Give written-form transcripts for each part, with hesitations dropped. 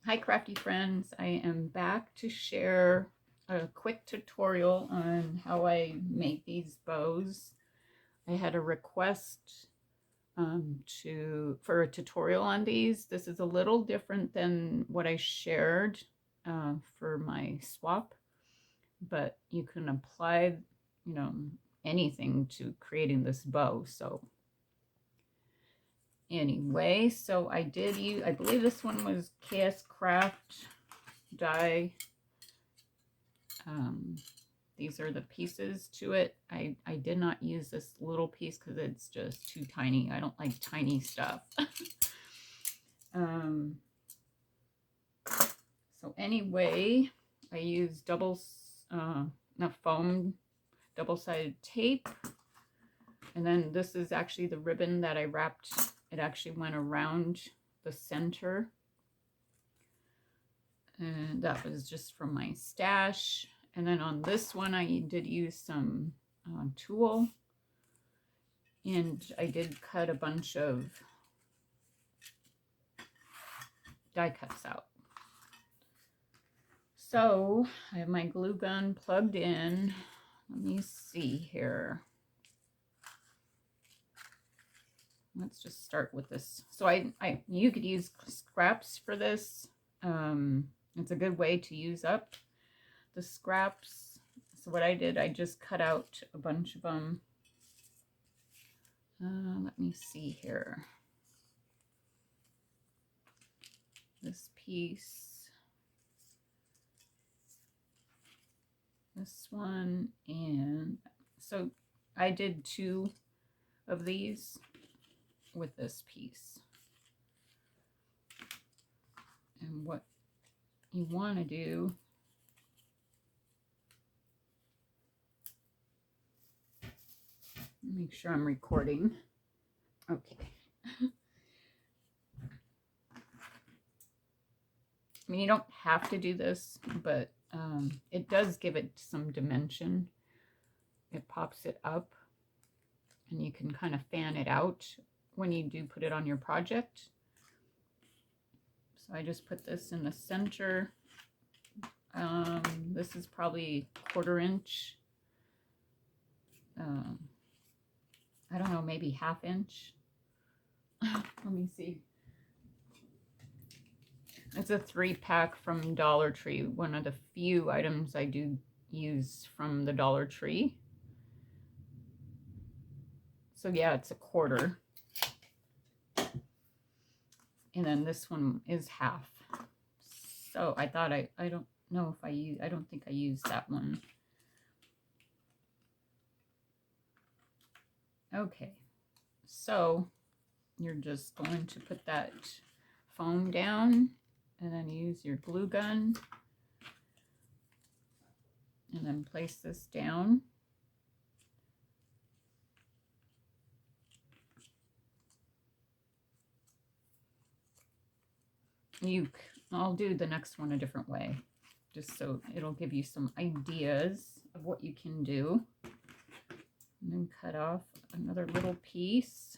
Hi crafty friends, I am back to share a quick tutorial on how I make these bows. I had a request for a tutorial on these. This is a little different than what I shared for my swap, but you can apply, you know, anything to creating this bow. So anyway, so I did use, I believe this one was KS Craft die. Um, these are the pieces to it. I did not use this little piece because it's just too tiny. I don't like tiny stuff. um, so anyway, I used foam double-sided tape. And then this is actually the ribbon that I wrapped. It actually went around the center. And that was just from my stash. And then on this one, I did use some tulle. And I did cut a bunch of die cuts out. So I have my glue gun plugged in. Let me see here. Let's just start with this. So you could use scraps for this. It's a good way to use up the scraps. So what I did, I just cut out a bunch of them. Let me see here. This piece, this one, and so I did 2 of these with this piece. And what you want to do, make sure I'm recording. Okay. I mean, you don't have to do this, but it does give it some dimension. It pops it up, and you can kind of fan it out when you do put it on your project. So I just put this in the center. This is probably 1/4 inch. I don't know, maybe 1/2 inch. Let me see. It's a 3-pack from Dollar Tree, one of the few items I do use from the Dollar Tree. So yeah, it's a 1/4. And then this one is 1/2. So I thought I don't know if I don't think I used that one. Okay, so you're just going to put that foam down and then use your glue gun and then place this down. I'll do the next one a different way, just so it'll give you some ideas of what you can do. And then cut off another little piece.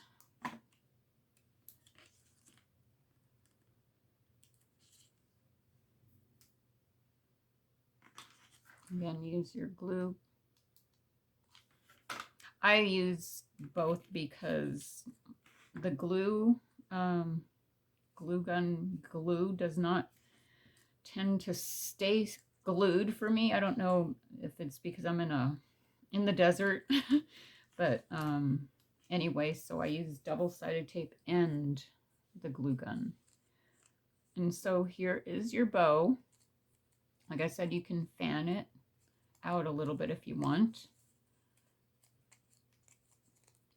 Again, use your glue. I use both because the glue, glue gun glue does not tend to stay glued for me. I don't know if it's because I'm in the desert, but anyway, so I use double-sided tape and the glue gun. And so here is your bow. Like I said, you can fan it out a little bit if you want.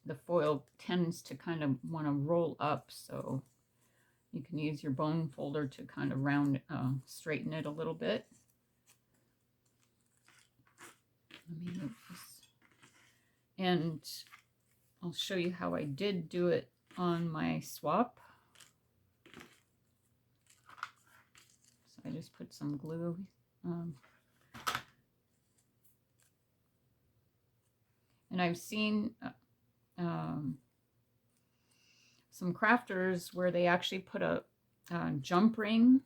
The foil tends to kind of want to roll up, so you can use your bone folder to kind of straighten it a little bit. Let me move this. And I'll show you how I did do it on my swap. So I just put some glue. And I've seen some crafters where they actually put a jump ring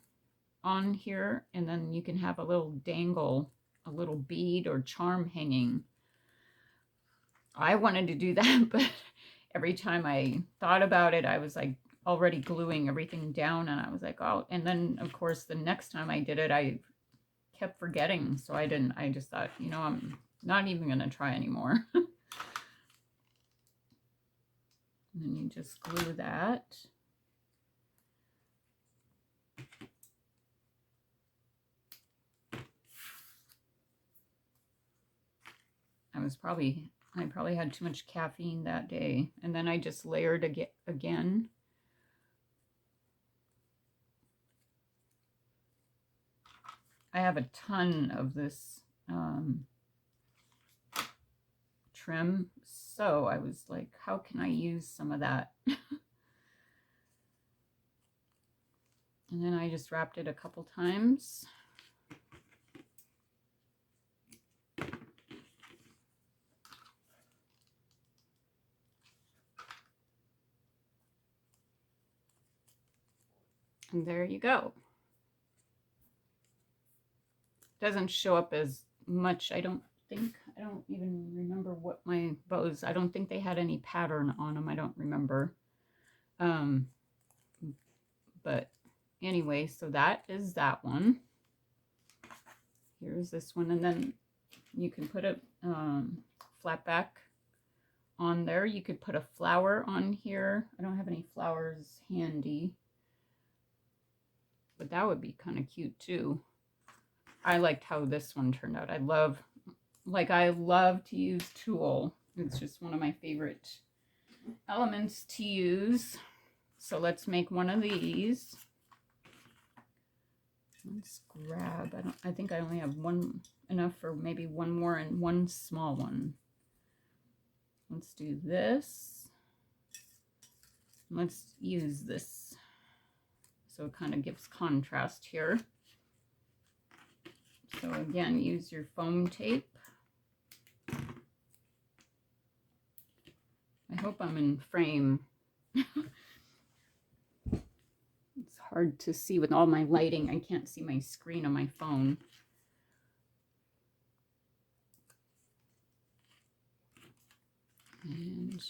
on here, and then you can have a little dangle, a little bead or charm hanging. I wanted to do that, but every time I thought about it, I was like already gluing everything down, and I was like, oh, and then of course the next time I did it, I kept forgetting, so I didn't. I just thought, you know, I'm not even going to try anymore. And then you just glue that. I probably had too much caffeine that day. And then I just layered again. I have a ton of this trim, so I was like, how can I use some of that? And then I just wrapped it a couple times. And there you go. Doesn't show up as much, I don't think. I don't even remember what my bows, I don't think they had any pattern on them. I don't remember. But anyway, so that is that one. Here's this one, and then you can put a flat back on there. You could put a flower on here. I don't have any flowers handy, but that would be kind of cute too. I liked how this one turned out. I love to use tulle. It's just one of my favorite elements to use. So let's make one of these. Let's grab, I think I only have one, enough for maybe one more and one small one. Let's do this. Let's use this. So it kind of gives contrast here. So again, use your foam tape. I hope I'm in frame. It's hard to see with all my lighting. I can't see my screen on my phone. And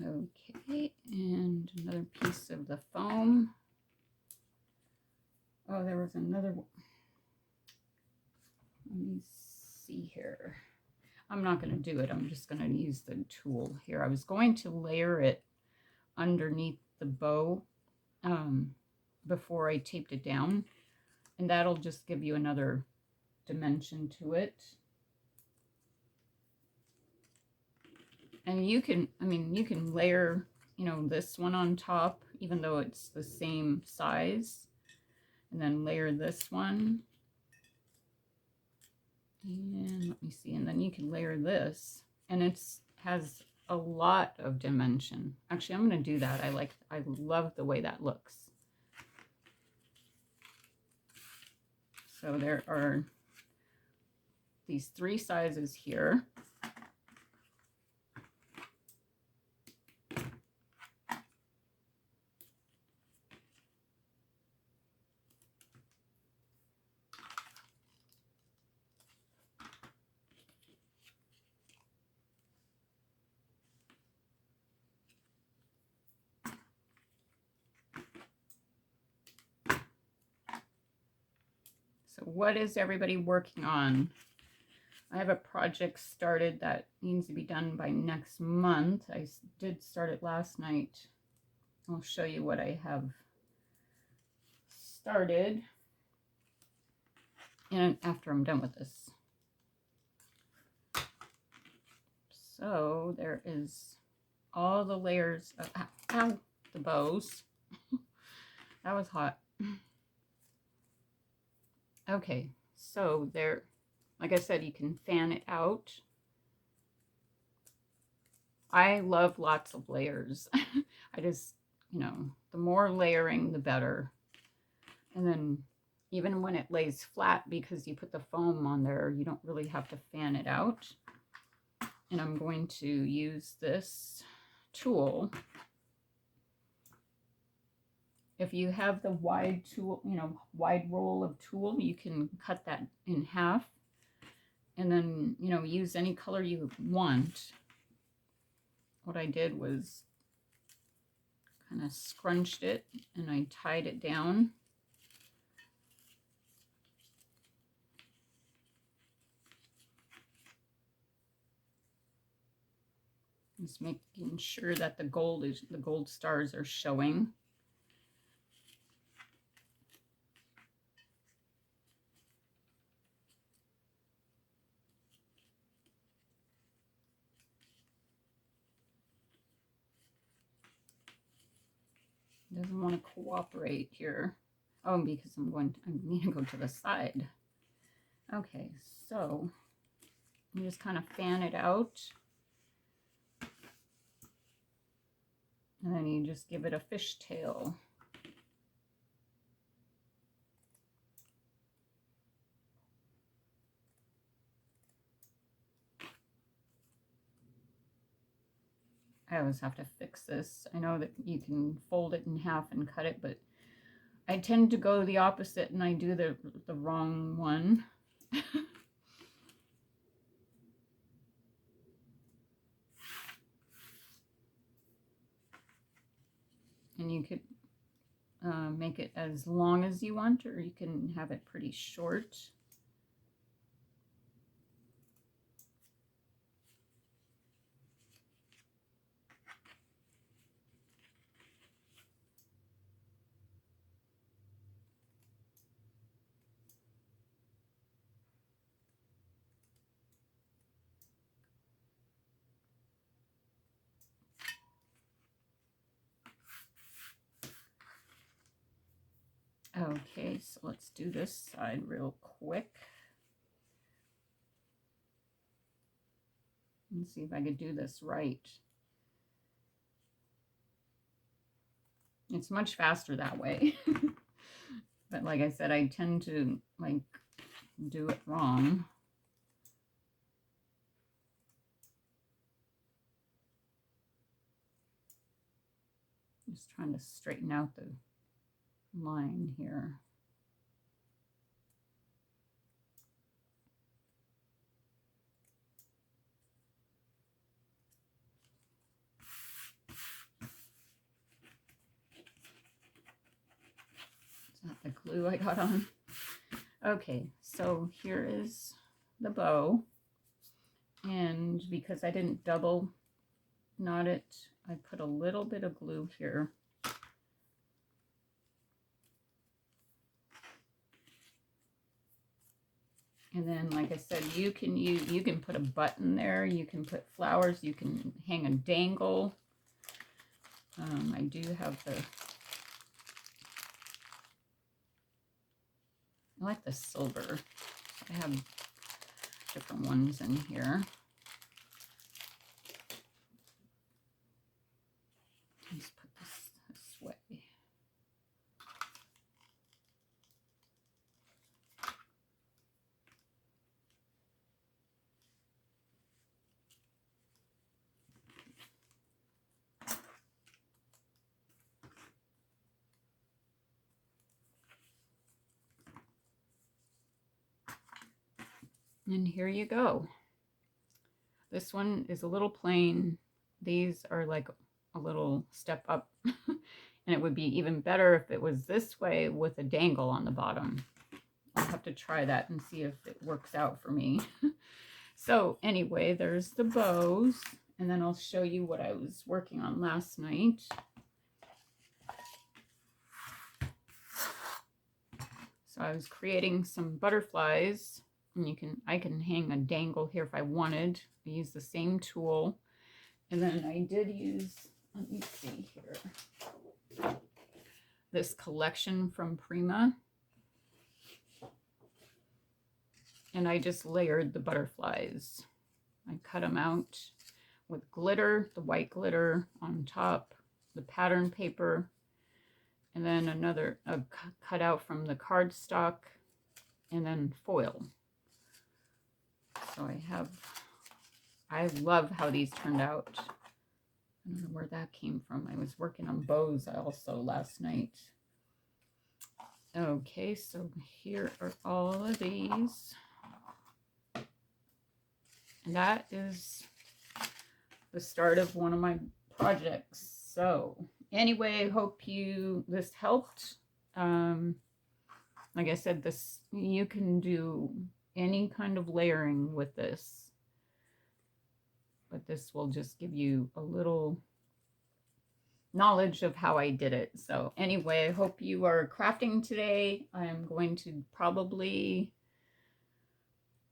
okay, and another piece of the foam. Oh, there was another one. Let me see here. I'm not going to do it. I'm just going to use the tool here. I was going to layer it underneath the bow before I taped it down, and that'll just give you another dimension to it. And you can, I mean, you can layer, you know, this one on top, even though it's the same size, and then layer this one. And let me see, and then you can layer this, and it's has a lot of dimension. Actually, I'm going to do that. I love the way that looks. So there are these 3 sizes here. So what is everybody working on? I have a project started that needs to be done by next month. I did start it last night. I'll show you what I have started and after I'm done with this. So there is all the layers of, ow, the bows. That was hot. Okay, so there, like I said, you can fan it out. I love lots of layers. I just, you know, the more layering, the better. And then even when it lays flat, because you put the foam on there, you don't really have to fan it out. And I'm going to use this tool. If you have the wide tool, wide roll of tool, you can cut that in half and then, use any color you want. What I did was kind of scrunched it and I tied it down. Just making sure that the gold stars are showing. Doesn't want to cooperate here. Oh, because I need to go to the side. Okay, so you just kind of fan it out. And then you just give it a fishtail. I always have to fix this. I know that you can fold it in half and cut it, but I tend to go the opposite and I do the wrong one. And you could make it as long as you want, or you can have it pretty short. Okay, so let's do this side real quick. Let's see if I could do this right. It's much faster that way. But like I said, I tend to do it wrong. Just trying to straighten out the line here. Is that the glue I got on? Okay, so here is the bow. And because I didn't double knot it, I put a little bit of glue here. And then, like I said, you can put a button there, you can put flowers, you can hang a dangle. I do have I like the silver. I have different ones in here. Let's put this way. And here you go. This one is a little plain. These are like a little step up. And it would be even better if it was this way with a dangle on the bottom. I'll have to try that and see if it works out for me. So anyway, there's the bows. And then I'll show you what I was working on last night. So I was creating some butterflies. And I can hang a dangle here if I wanted. I use the same tool. And then I did use, let me see here, this collection from Prima. And I just layered the butterflies. I cut them out with glitter, the white glitter on top, the pattern paper, and then another cutout from the cardstock, and then foil. So I love how these turned out. I don't know where that came from. I was working on bows also last night. Okay, so here are all of these. And that is the start of one of my projects. So anyway, I hope this helped. Like I said, you can do any kind of layering with this, but this will just give you a little knowledge of how I did it. So anyway, I hope you are crafting today. I'm going to probably,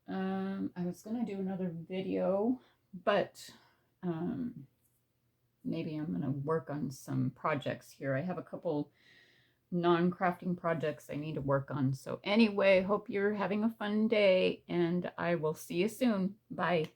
I was going to do another video, but maybe I'm going to work on some projects here. I have a couple non-crafting projects I need to work on. So anyway, hope you're having a fun day, and I will see you soon. Bye.